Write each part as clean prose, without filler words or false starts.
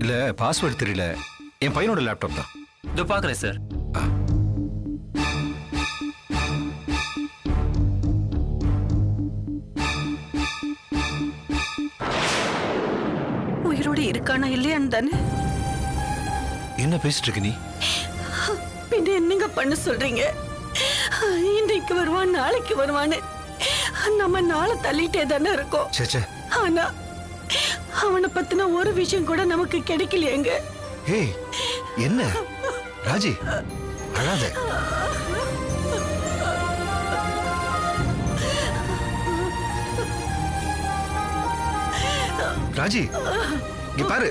இல்ல பாஸ்வேர்டு தெரியல. என் பையனோட லேப்டாப் தான். இதோ பாக்குறேன் சார். உயிரோடு இருக்கானா இல்லையான்னு தானே? என்ன பேசிட்டு இருக்க நீ? பின்ன என்னங்க பண்ண சொல்றீங்க? இன்றைக்கு வருவான், நாளைக்கு வருவான்னு நம்ம நாளை தள்ளிட்டே தானே இருக்கோம். சேச்சே. ஆனா அவனை பத்தின ஒரு விஷயம் கூட நமக்கு கிடைக்கலையேங்க. ஏய் என்ன ராஜி, அழாத. ராஜி இங்க பாரு.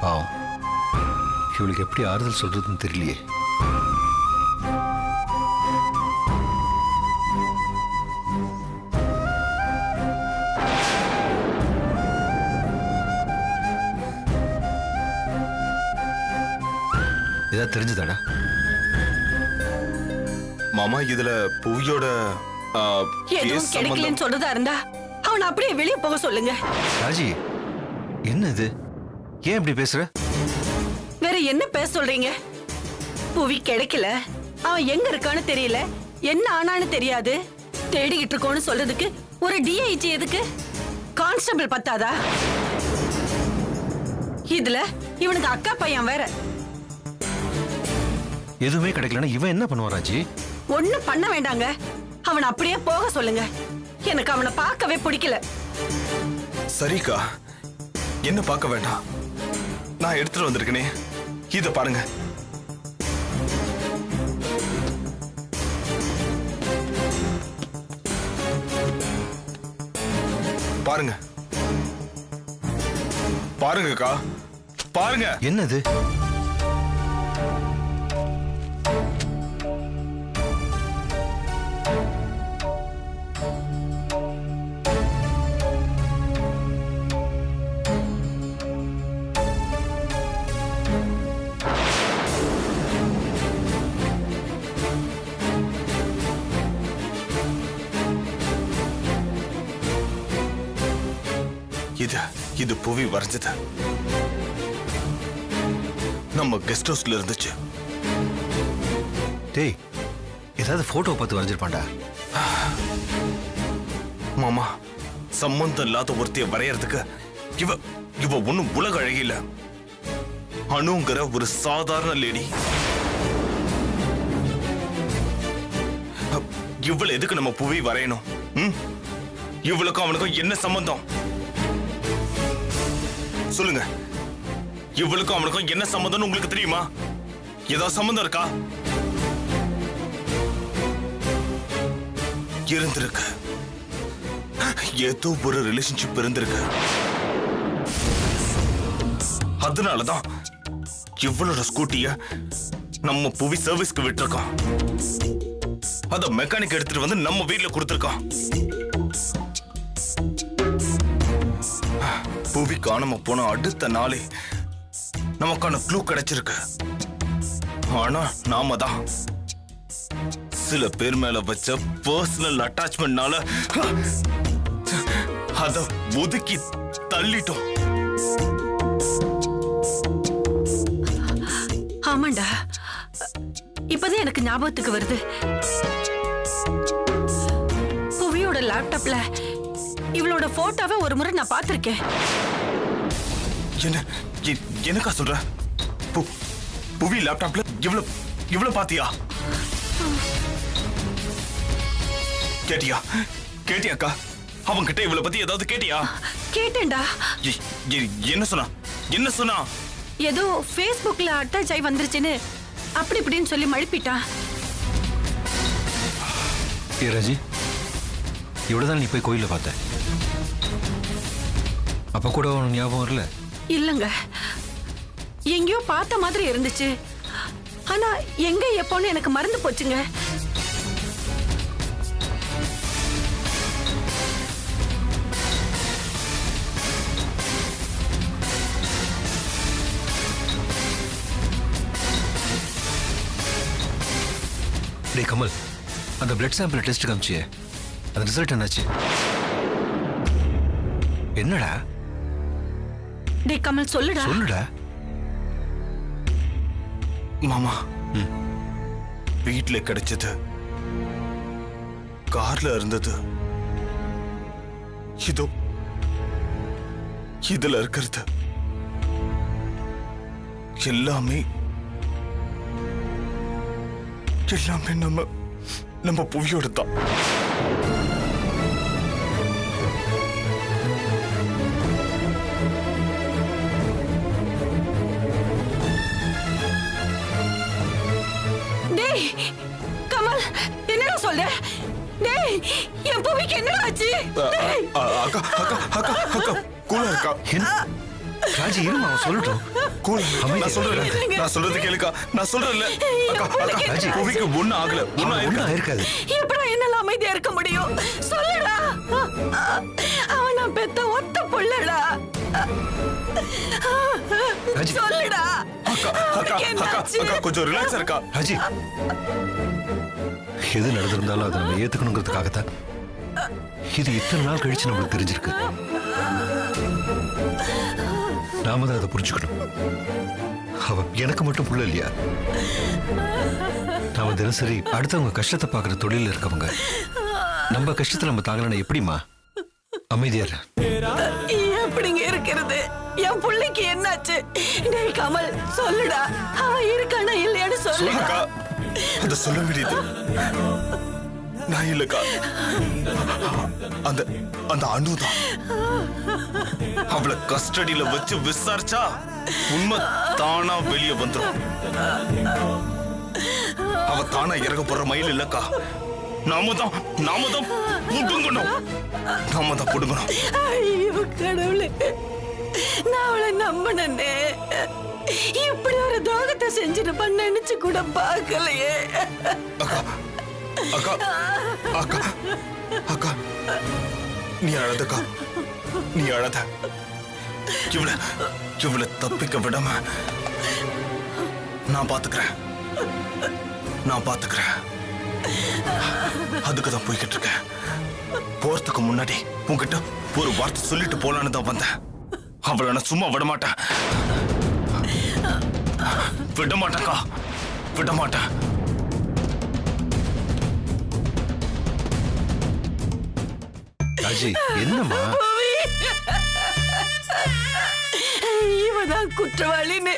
பாவம், இவளுக்கு எப்படி ஆறுதல் சொல்றதுன்னு தெரியலையே. ஏதாவது தெரிஞ்சதாடா? மாமா, இதுல புவியோட எதுவும் கிடைக்கலன்னு சொல்றதா இருந்தா அவனை அப்படியே வெளியே போக சொல்லுங்க. ராஜி என்ன இது? ஏன் இப்படி பேசுற? வேற என்ன பேச சொல்றீங்க? புவி கிடைக்கல, அவன் எங்க இருக்கான்னு தெரியல, என்ன ஆனான்னு தெரியாது, தேடிக்கிட்டு இருக்கோன்னு சொல்றதுக்கு ஒரு டிஐஜி எதுக்கு? கான்ஸ்டபிள் பத்தாதா? இதுல இவனுக்கு அக்கா பையன் வேற. எதுவுமே கிடைக்கலன்னா இவன் என்ன பண்ணுவான் ராஜி? ஒண்ணும் பண்ண வேண்டாங்க, அவனை அப்படியே போக சொல்லுங்க. எனக்கு அவனை பார்க்கவே பிடிக்கல. சரிக்கா, என்ன பார்க்க வேண்டாம், நான் எடுத்துட்டு வந்திருக்கனே, இத பாருங்க. பாருங்க பாருங்கக்கா, பாருங்க. என்னது? இது புவி வரைஞ்சது. நம்ம கெஸ்ட் ஹவுஸ்ல இருந்துச்சு. டேய், ஏதாவது போட்டோ பார்த்து வரைஞ்சிருப்பான்டா. மாமா, சம்பந்தம் இல்லாத ஒருத்தைய வரையறதுக்கு இவ ஒண்ணும் உலக அழகில. அணுங்கிற ஒரு சாதாரண லேடி. இவ்வளவு எதுக்கு நம்ம புவி வரையணும்? இவளுக்கும் அவனுக்கும் என்ன சம்பந்தம் சொல்லுங்க? இவளுக்கும் அவனுக்கும் என்ன சம்பந்தம் உங்களுக்கு தெரியுமா? ஏதாவது சம்பந்தம் இருக்கா? இருந்திருக்கு, ஏதோ ஒரு ரிலேஷன்ஷிப் இருந்திருக்கு. அதனாலதான் இவளோட ஸ்கூட்டிய நம்ம புவி சர்வீஸ்க்கு விட்டுருக்கோம். அத மெக்கானிக் எடுத்துட்டு வந்து நம்ம வீட்டுல கொடுத்துருக்கோம். புவி காணாம போன அடுத்த நாளே நமக்கான க்ளூ கிடைச்சிருக்கு. ஆனா நாம தான் சில பேர் மேல வச்ச பர்சனல் அட்டாச்மெண்ட்னால அத ஒதுக்கி தள்ளிட்டோம். ஆமாண்டா, இப்பதான் எனக்கு ஞாபகத்துக்கு வருது. புவியோட லேப்டாப்ல இவளோட போட்டோவை ஒரு முறை நான் பார்த்திருக்கேன். என்னக்கா சொல்ற? புவி லேப்டாப்ல இவ்வளவு பாத்தியா? கேட்டியாக்கா? அவங்க கிட்ட இவளை பத்தி ஏதாவது கேட்டியா? கேட்டேன்டா. என்ன சொன்னா? ஏதோ Facebookல அட்டாச் ஆகி வந்துருச்சுன்னு அப்படி இப்படின்னு சொல்லி மழுப்பிட்டான். ராஜி, இவ்வளவுதான் நீ போய் கோயில பார்த்த? அப்ப கூட உனக்கு ஞாபகம் வரல? இல்லங்க, எங்கேயோ பார்த்த மாதிரி இருந்துச்சு. ஆனா எங்க எப்போன்னு எனக்கு மறந்து போச்சுங்க. கமல், அந்த பிளட் சாம்பிள் டெஸ்ட் காமிச்சியே, அந்த ரிசல்ட் என்னாச்சு? என்னடா? டேய் கமல் சொல்லுடா. சொல்லுடா. மாமா, வீட்ல கிடைச்சது, கார்ல இருந்தது, இதோ இதுல இருக்கிறது எல்லாமே நம்ம புவியோட தான். டேய் கமல், என்னடா சொல்ற? டேய் என் புவிக்கு என்னடா ஆச்சு? டேய் அக்கா அக்கா அக்கா அக்கா கூலா இருக்கா? ராஜி, இருமா, அவன் சொல்லட்டும். நான் சொல்றது கேளுக்கா, நான் சொல்றேன்ல. அக்கா அக்கா, ராஜி, புவிக்கு ஒண்ணு ஆகல, ஒண்ணு ஒன்றும் ஆயிருக்காது. இருக்காது. எப்படா என்னால அமைதியா இருக்க முடியும்? சொல்லுடா. அவன் நான் பெத்த ஒத்த புள்ளடா. ராஜி. சொல்லுடா. அக்கா அக்கா அக்கா அக்கா கொஞ்சம் ரிலாக்ஸா இருக்கா? ராஜி, எது நடந்திருந்தாலும் அதை நம்ம ஏத்துக்கணுங்கிறதுக்காகத்தான் இது இத்தனை நாள் கழிச்சு நம்மளுக்கு தெரிஞ்சிருக்கு. நாம தான் அதை புரிஞ்சுக்கணும். அவ எனக்கு மட்டும் புள்ள இல்லையா? நாம தினசரி அடுத்தவங்க கஷ்டத்தை பார்க்குற தொழில இருக்கவங்க நம்ம கஷ்டத்தை நம்ம தாங்கலன்னா எப்படிமா? அமைதியா இரு. எப்படிங்க இருக்கிறது? என் புள்ளைக்கு என்னாச்சு? டேய் கமல் சொல்லுடா, அவன் இருக்கானா இல்லையான்னு சொல்லுடா. சொல்லுக்கா, அத சொல்ல முடியுது. நான் இல்லக்கா, அந்த அந்த அனுதான். அவளை கஸ்டடியில வச்சு விசாரிச்சா உண்மை தானா வெளியே வந்துரும். அவ தானா இறங்க போற மயில் இல்லக்கா, நாம தான் புடுங்கணும். நாம தான் புடுங்கணும். ஐயோ கடவுளே, நான் அவளை நம்பினே. இப்படி ஒரு துரோகத்தை செஞ்சிருப்பான்னு நினைச்சு கூட பார்க்கலையே. அக்கா அக்கா அக்கா அக்கா, நீ அழதக்கா, நீ அழத. இவளை தப்பிக்க விடாம நான் பாத்துக்கிறேன். அதுக்குதான் போய்கிட்டு இருக்கேன். போறதுக்கு முன்னாடி உன்கிட்ட ஒரு வார்த்தை சொல்லிட்டு போலான்னு தான் வந்தேன். அவளை நான் சும்மா விடமாட்டேன். விடமாட்டேக்கா, விடமாட்டேன். ராஜி, என்னம்மா? இவதான் குற்றவாளின்னு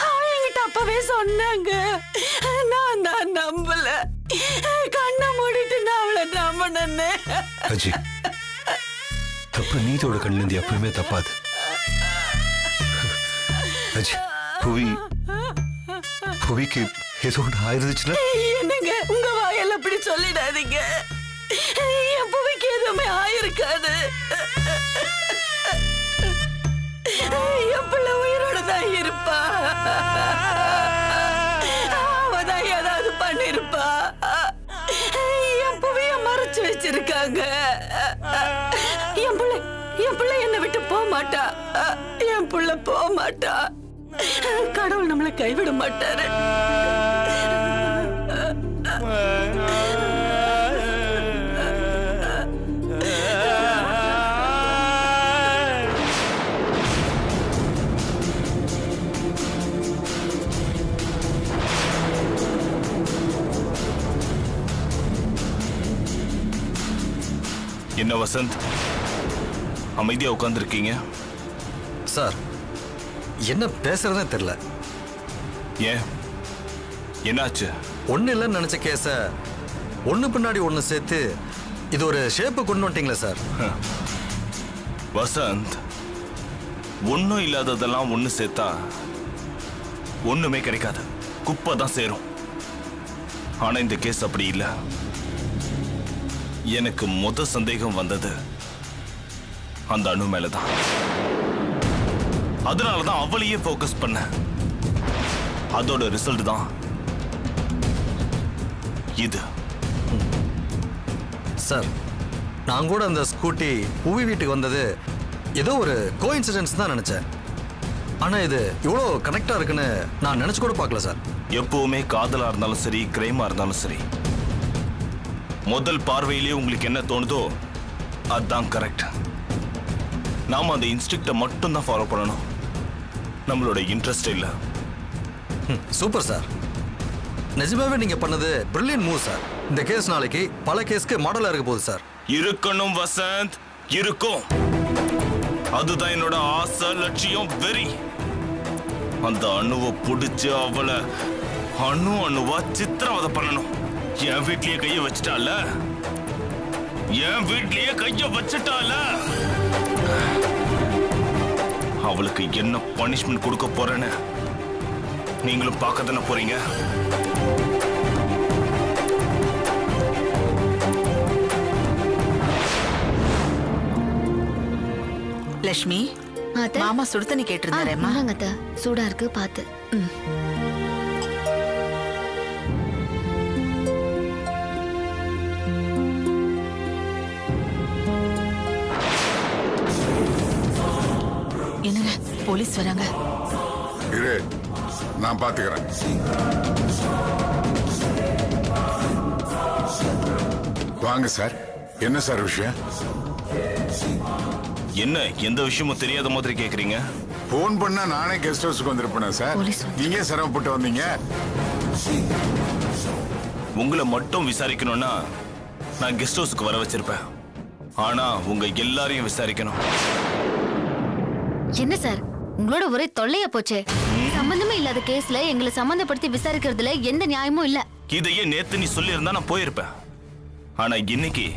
அவன் என்கிட்ட அப்பவே சொன்னாங்க. நான் தான் நம்பல. கண்ணை மூடிட்டு நான் அவளை நம்பினே. ராஜி, தப்பு நீதியோட கண்ணிலிருந்து எப்பவுமே தப்பாது. ராஜி, புவிக்கு ஏதோ ஒன்று ஆயிருந்துச்சுன்னா? என்னங்க உங்க வாயால அப்படி சொல்லிடாதீங்க. என் புவிக்கு எதுவுமே ஆயிருக்காது. என் பிள்ளை உயிரோட தான் இருப்பா. அவதான் ஏதாவது பண்ணிருப்பா. என் புவிய மறைச்சு வச்சிருக்காங்க. என் பிள்ளை என்னை விட்டு போக மாட்டா. என் பிள்ளை போக மாட்டா. கடவுள் நம்மளை கைவிட மாட்டாரு. என்ன வசந்த், அமைதியா உட்கார்ந்துருக்கீங்க? சார், என்ன பேசுறதே தெரியல. ஏன், என்னாச்சு? ஒண்ணு இல்லைன்னு நினைச்ச கேஸ ஒண்ணு பின்னாடி ஒண்ணு சேர்த்து இது ஒரு ஷேப்பு கொண்டு வந்துட்டீங்களே சார். வசந்த், ஒன்னும் இல்லாததெல்லாம் ஒண்ணு சேர்த்தா ஒண்ணுமே கிடைக்காது, குப்பை தான் சேரும். ஆனா இந்த கேஸ் அப்படி இல்லை. எனக்கு சந்தேகம் வந்தது அந்த அணு மேலதான். அதனாலதான் அவளையே போக்கஸ் பண்ண. அதோட ரிசல்ட் தான் இது. சார், நான் கூட அந்த ஸ்கூட்டி புவி வீட்டுக்கு வந்தது ஏதோ ஒரு கோஇன்சிடென்ஸ் தான் நினைச்சேன். ஆனா இது இவ்வளோ கனெக்டா இருக்குன்னு நான் நினைச்சு கூட பார்க்கல சார். எப்பவுமே காதலா இருந்தாலும் சரி, கிரைமா இருந்தாலும் சரி, முதல் பார்வையிலேயே உங்களுக்கு என்ன தோணுதோ அதுதான் கரெக்ட். நாம அந்த இன்ஸ்டிக்ட மட்டும் தான் ஃபாலோ பண்ணணும், நம்மளோட இன்ட்ரெஸ்ட் இல்ல. Super sir. நிஜமாவே நீங்க பண்ணது பிரில்லியன்ட் மூவ் சார். இந்த கேஸ் நாளைக்கு பல கேஸ்க்கு மாடலா இருக்க போகுது சார். இருக்கணும் வசந்த், இருக்கும். அதுதான் என்னோட ஆசை, லட்சியம், வெறி. அந்த அணுவை புடிச்சு அவளை அணுவா சித்திரவதை பண்ணணும். என் வீட்லயே கைய வச்சுட்டால, என் வீட்லயே கைய வச்சுட்டால, அவளுக்கு என்ன பனிஷ்மெண்ட் கொடுக்க போறேன்னு நீங்களும் பார்க்க தானே போறீங்க. லட்சுமி, அத்தை, மாமா சுடு தண்ணி கேட்டிருந்தாரேம்மா. இந்தாங்க அத்தை, சூடா இருக்கு பாத்து. என்னங்க போலீஸ் வராங்க. இரு, நான் பாத்துக்கிறேன். வாங்க சார். என்ன சார் விஷயம்? என்ன எந்த விஷயமும் தெரியாத மாதிரி கேக்குறீங்க? போன் பண்ணா நானே கெஸ்ட் ஹவுஸ்க்கு வந்திருப்பேன் சார். நீங்க சிரமப்பட்டு வந்தீங்க. உங்களை மட்டும் விசாரிக்கணும்னா நான் கெஸ்ட் ஹவுஸ்க்கு வர வச்சிருப்பேன். ஆனா உங்க எல்லாரையும் விசாரிக்கணும். என்ன சார் உங்களோட ஒரே தொல்லையா போச்சே. சம்பந்தமே இல்லாத கேஸ்ல எங்களை சம்பந்தப்படுத்தி விசாரிக்கிறதுல எந்த நியாயமும் இல்ல. இதையே நேத்து நீ சொல்லியிருந்தா நான் போயிருப்பேன். ஆனா இன்னைக்கு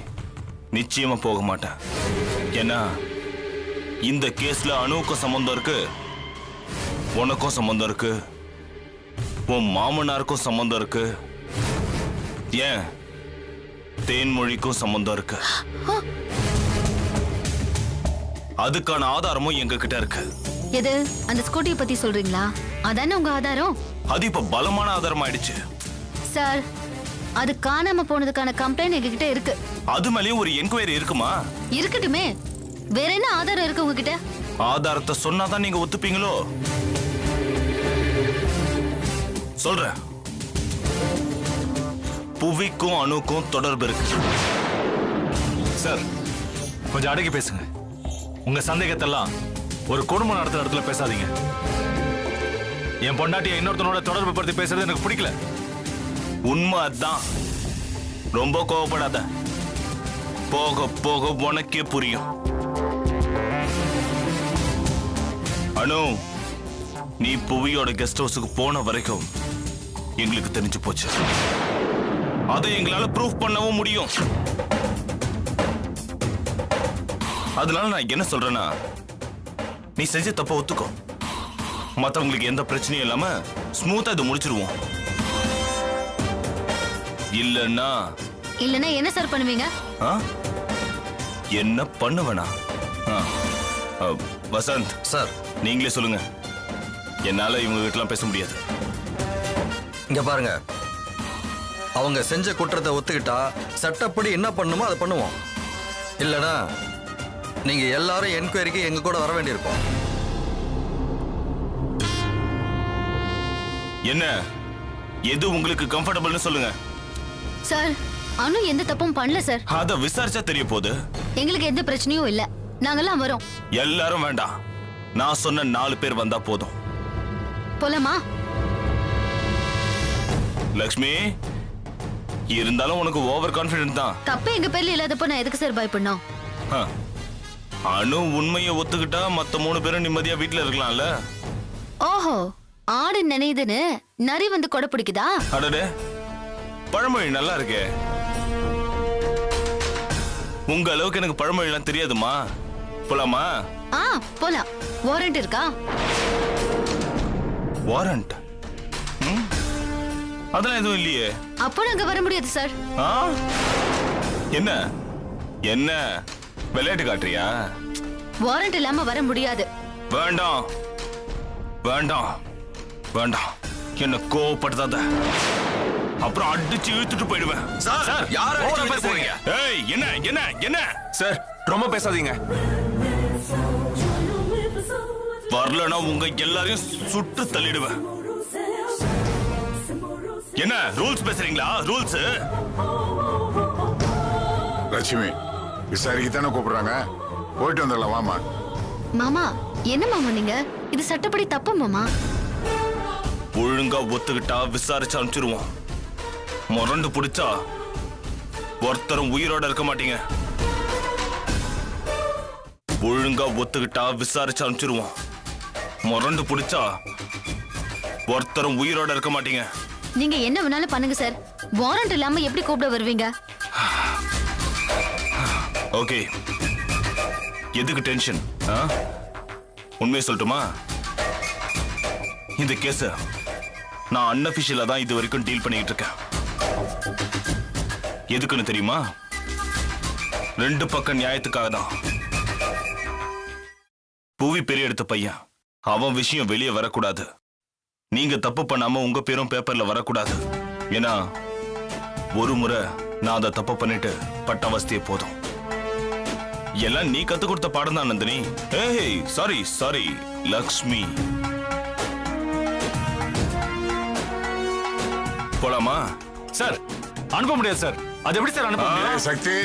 நிச்சயமா போக மாட்டேன். ஏன்னா இந்த கேஸ்ல அணுவுக்கும் சம்பந்தம் இருக்கு, உனக்கும் சம்பந்தம் இருக்கு, உன் மாமனாருக்கும் சம்பந்தம் இருக்கு, ஏன் தேன்மொழிக்கும் சம்பந்தம் இருக்கு. அதுக்கான ஆதாரமும் எங்க கிட்ட இருக்கு. எது அந்த ஸ்கூட்டியை பத்தி சொல்றீங்களா? அதானே உங்க ஆதாரம்? அது இப்ப பலமான ஆதாரம் ஆயிடுச்சு சார். அது காணாம போனதுக்கான கம்ப்ளைண்ட் எங்ககிட்ட இருக்கு. அது மேலேயும் ஒரு என்கொயரி இருக்குமா? இருக்கட்டுமே, வேற என்ன ஆதாரம் இருக்கு உங்ககிட்ட? ஆதாரத்தை சொன்னாதான் நீங்க ஒத்துப்பீங்களோ? சொல்றேன். புவிக்கும் அணுக்கும் தொடர்பு இருக்கு. சார் கொஞ்சம் அடக்கி பேசுங்க. உங்க சந்தேகத்தெல்லாம் ஒரு குடும்பம் நடத்துற இடத்துல பேசாதீங்க. என் பொண்டாட்டியை இன்னொருத்தனோட தொடர்பு படுத்தி பேசுறது எனக்கு பிடிக்கல. உண்மை அதான். ரொம்ப கோவப்படாத, போக போக உனக்கே புரியும். அனு, நீ புவியோட கெஸ்ட் ஹவுஸுக்கு போன வரைக்கும் எங்களுக்கு தெரிஞ்சு போச்சு. அதை எங்களால ப்ரூஃப் பண்ணவும் முடியும். அதனால நான் என்ன சொல்றேன்னா, நீ செஞ்ச தப்ப ஒத்துக்கோ. மத்தவங்களுக்கு எந்த பிரச்சனையும் இல்லாம ஸ்மூத்தா இதை முடிச்சிருவோம். இல்லன்னா என்ன சார் பண்ணுவீங்க? என்ன பண்ணுவேனா? வசந்த் சார், நீங்களே சொல்லுங்க. என்னால இவங்க கிட்டலாம் பேச முடியாது. இங்க பாருங்க, அவங்க செஞ்ச குற்றத்தை ஒத்துக்கிட்டா சட்டப்படி என்ன பண்ணுமோ அதை பண்ணுவோம். இல்லனா நீங்க எல்லாரும் என்கொயரிக்கு எங்க கூட வர வேண்டியிருக்கும். என்ன எது உங்களுக்கு கம்ஃபர்டபிள்னு சொல்லுங்க. சார், அனு எந்த தப்பும் பண்ணல சார். அத விசாரிச்சா தெரிய போகுது. எங்களுக்கு எந்த பிரச்சனையும் இல்ல, நாங்கெல்லாம் வரோம். எல்லாரும் வேண்டாம், நான் சொன்ன 4 பேர் வந்தா போதும். போலாமா? லக்ஷ்மி, இருந்தாலும் உனக்கு ஓவர் கான்ஃபிடென்ட் தான். தப்பு எங்க பேர்ல இல்லாதப்போ நான் எதுக்கு சார் பயப்படணும்? அனு உண்மையை ஒத்துக்கிட்டா மத்த 3 பேரும் நிம்மதியா வீட்டுல இருக்கலாம்ல. ஓஹோ, ஆடு நினைதுன்னு நரி வந்து கொடை பிடிக்குதா? அடடே, பழமொழி நல்லா இருக்கே. உங்க அளவுக்கு எனக்கு பழமொழிலாம் தெரியாதுமா. போலாமா? போலாம். வாரண்ட் இருக்கா? வாரண்ட்? அதெல்லாம் எதுவும் இல்லையே. அப்போ நாங்க வர முடியாது சார். என்ன என்ன விளையாட்டு காட்டுறியா? வாரண்ட் இல்லாம வர முடியாது. வேண்டாம் வேண்டாம் வேண்டாம், என்ன கோவப்படுத்தாத. அப்புறம் அடிச்சு இழுத்துட்டு போயிடுவேன். சார், யார பேசுறீங்க? ஏய், என்ன என்ன என்ன? சார் ரொம்ப பேசாதீங்க. வரலனா உங்க எல்லாரையும் சுட்டு தள்ளிடுவேன். என்ன ரூல்ஸ் பேசுறீங்களா? ரூல்ஸ் லட்சுமி விசாரிக்கத்தானே கூப்பிடுறாங்க, போயிட்டு வந்துடலாம் வாமா. மாமா என்ன மாமா நீங்க? இது சட்டப்படி தப்பு மாமா. ஒழுங்கா ஒத்துக்கிட்டா விசாரிச்சு அனுப்பிச்சிருவோம். முரண்டு பிடிச்சா ஒருத்தரும் உயிரோட இருக்க மாட்டீங்க. ஒழுங்கா ஒத்துக்கிட்டா விசாரிச்சு அனுப்பிச்சிருவோம். முரண்டு பிடிச்சா ஒருத்தரும் உயிரோட இருக்க மாட்டீங்க. நீங்க என்ன வேணாலும் பண்ணுங்க சார். வாரண்ட் இல்லாம எப்படி கூப்பிட வருவீங்க? ஓகே, எதுக்கு டென்ஷன்? உண்மையை சொல்லட்டுமா? இந்த கேஸ நான் அன்அபிஷியலா தான் இது வரைக்கும் டீல் பண்ணிட்டு இருக்கேன். எதுக்குன்னு தெரியுமா? ரெண்டு பக்கம் நியாயத்துக்காக தான். புவி பெரிய எடுத்த பையன், அவன் விஷயம் வெளியே வரக்கூடாது. நீங்க தப்பு பண்ணாம உங்க பேரும் பேப்பர்ல வரக்கூடாது. ஏன்னா ஒரு முறை நான் அதை தப்பு பண்ணிட்டு பட்ட அவஸ்தையே போதும். எல்லாம் நீ கத்து கொடுத்த பாடம் தான் நந்தினி. ஏய் சாரி சாரி லக்ஷ்மி. போலாமா? சார் அனுப்ப முடியாது சார். அது எப்படி சார் அனுப்ப முடியும்? சக்தி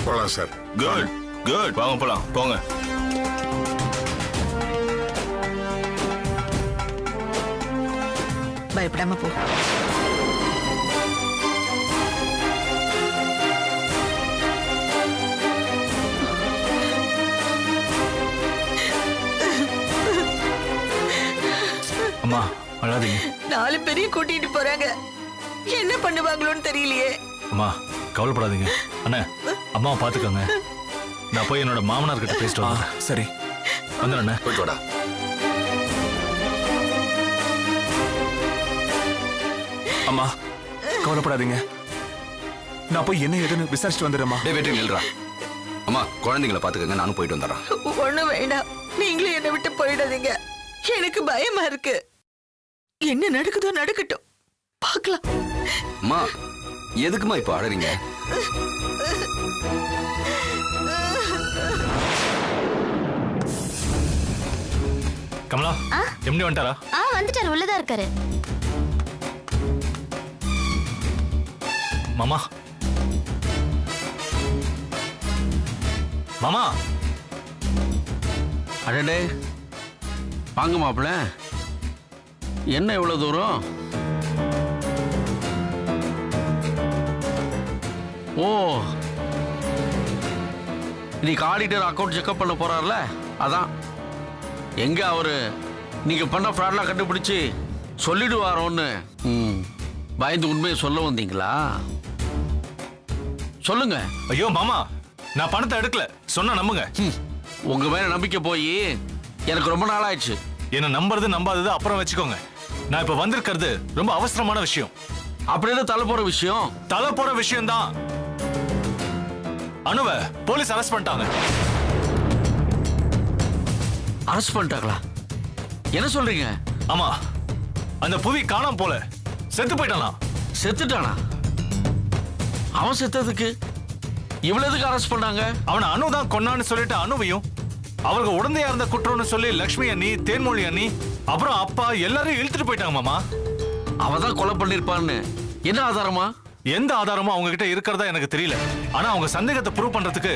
போலாம் சார். குட் குட், வாங்க போலாம், போங்க. பயப்படாம போ. அம்மா அழாதீங்க. 4 பேரையும் கூட்டிட்டு போறாங்க, என்ன பண்ணுவாங்களோன்னு தெரியலையே. அம்மா கவலைப்படாதீங்க. அண்ணா அம்மாவை பாத்துக்கோங்க. நான் போய் என்னோட மாமனார் கிட்ட பேசிட்டு வரேன். சரி வந்துடுறேண்ணே. போயிட்டு வாடா. அம்மா கவலைப்படாதீங்க. நான் போய் என்ன ஏதுன்னு விசாரிச்சுட்டு வந்துடுறேம்மா. டேய் வெற்றி நில்றா. அம்மா குழந்தைங்களை பாத்துக்கங்க, நானும் போயிட்டு வந்துடுறேன். ஒண்ணும் வேண்டாம், நீங்களும் என்னை விட்டு போயிடாதீங்க. எனக்கு பயமா இருக்கு. என்ன நடக்குதோ நடக்கட்டும், பார்க்கலாம். அம்மா எதுக்குமா இப்போ அழறீங்க? கமலா எப்படி வந்துட்டாரா? வந்துட்டாரு, உள்ளதா இருக்காரு. மாமா மாமா. அடடே வாங்க மாப்பிள்ள, என்ன இவ்வளவு தூரம்? ஓ இன்னைக்கு ஆடிட்டர் அக்கௌண்ட் செக்அப் பண்ண போறாருல, அதான். எங்க அவரு நீங்க பண்ண ஃப்ராட்லாம் கண்டுபிடிச்சு சொல்லிடுவாரோன்னு பயந்து உண்மையை சொல்ல வந்தீங்களா? சொல்லுங்க. ஐயோ மாமா, நான் பணத்தை எடுக்கல, சொன்னா நம்புங்க. உங்க மேல நம்பிக்கை போய் எனக்கு ரொம்ப நாள் ஆயிடுச்சு. என்ன நம்புறது நம்பாதது அப்புறம் வச்சுக்கோங்க. நான் இப்ப வந்திருக்கிறது ரொம்ப அவசரமான விஷயம். அப்படின்னு தலை போற விஷயம்? தலை போற விஷயம் தான். அனுவ போலீஸ் அரெஸ்ட் பண்ணிட்டாங்க. அரெஸ்ட் பண்ணிட்டாங்களா? என்ன சொல்றீங்க? ஆமா, அந்த புவி காணாம போல, செத்து போயிட்டானா. செத்துட்டானா? அவன் செத்ததுக்கு இவ்வளவுக்கு அரெஸ்ட் பண்ணாங்க? அவனை அனு தான் கொன்னான்னு சொல்லிட்டு அனுவையும், அவருக்கு உடந்தையா இருந்த குற்றம்னு சொல்லி லட்சுமி அண்ணி, தேன்மொழி அண்ணி, அப்புறம் அப்பா எல்லாரையும் இழுத்துட்டு போயிட்டாங்க மாமா. அவதான் கொலை பண்ணிருப்பான்னு என்ன ஆதாரமா? எந்த ஆதாரமும் அவங்க கிட்ட இருக்கிறதா எனக்கு தெரியல. ஆனா அவங்க சந்தேகத்தை ப்ரூவ் பண்றதுக்கு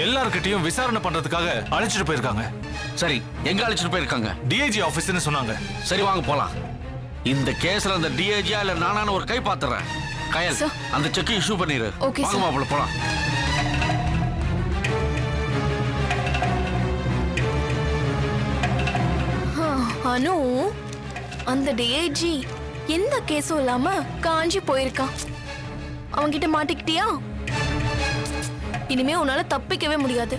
எல்லார்கிட்டயும் விசாரணை பண்றதுக்காக அழைச்சிட்டு போயிருக்காங்க. சரி, எங்க அழைச்சிட்டு போயிருக்காங்க? டிஐஜி ஆபீஸ்னு சொன்னாங்க. சரி வாங்க போலாம். இந்த கேஸ்ல அந்த டிஐஜியா இல்ல நானான ஒரு கை பாத்துறேன். கயல் அந்த செக் இஷ்யூ பண்ணிரு. வாங்க மாப்பிள்ள போலாம். அனு, அந்த டிஐஜி எந்த கேஸும் இல்லாம காஞ்சி போயிருக்கான். அவன்கிட்ட மாட்டிக்கிட்டியா? இனிமே உன்னால தப்பிக்கவே முடியாது.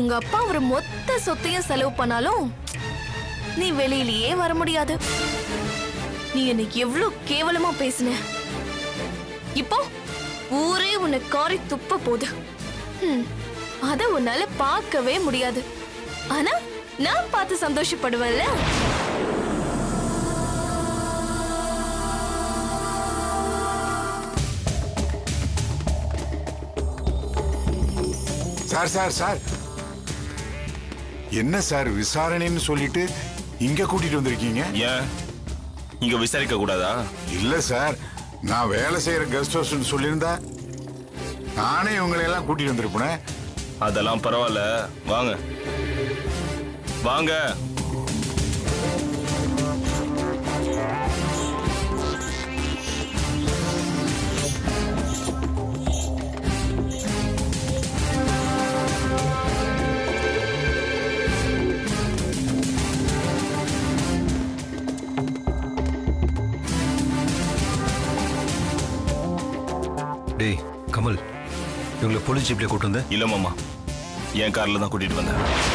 உங்க அப்பா ஒரு மொத்த சொத்தையும் செலவு பண்ணாலும் நீ வெளியிலேயே வர முடியாது. நீ எனக்கு எவ்வளவு கேவலமா பேசின. இப்போ ஊரே உன்னை காரி துப்ப போகுது. அத உன்னால பார்க்கவே முடியாது. ஆனா நான் பார்த்து சந்தோஷப்படுவேன்ல. சார் சார் சார், என்ன சார் விசாரணைன்னு சொல்லிட்டு இங்க கூட்டிட்டு வந்திருக்கீங்க? ஏன் இங்க விசாரிக்க கூடாதா? இல்ல சார், நான் வேலை செய்யற கெஸ்ட் ஹவுஸ் சொல்லியிருந்தா நானே இவங்களை எல்லாம் கூட்டிட்டு வந்திருப்பேன். அதெல்லாம் பரவாயில்ல, வாங்க வாங்க. டேய் கமல், இவங்களை போலீஸ் ஜீப்ல கூட்டு வந்த? இல்ல மாமா, என் கார்ல தான் கூட்டிட்டு வந்தேன்.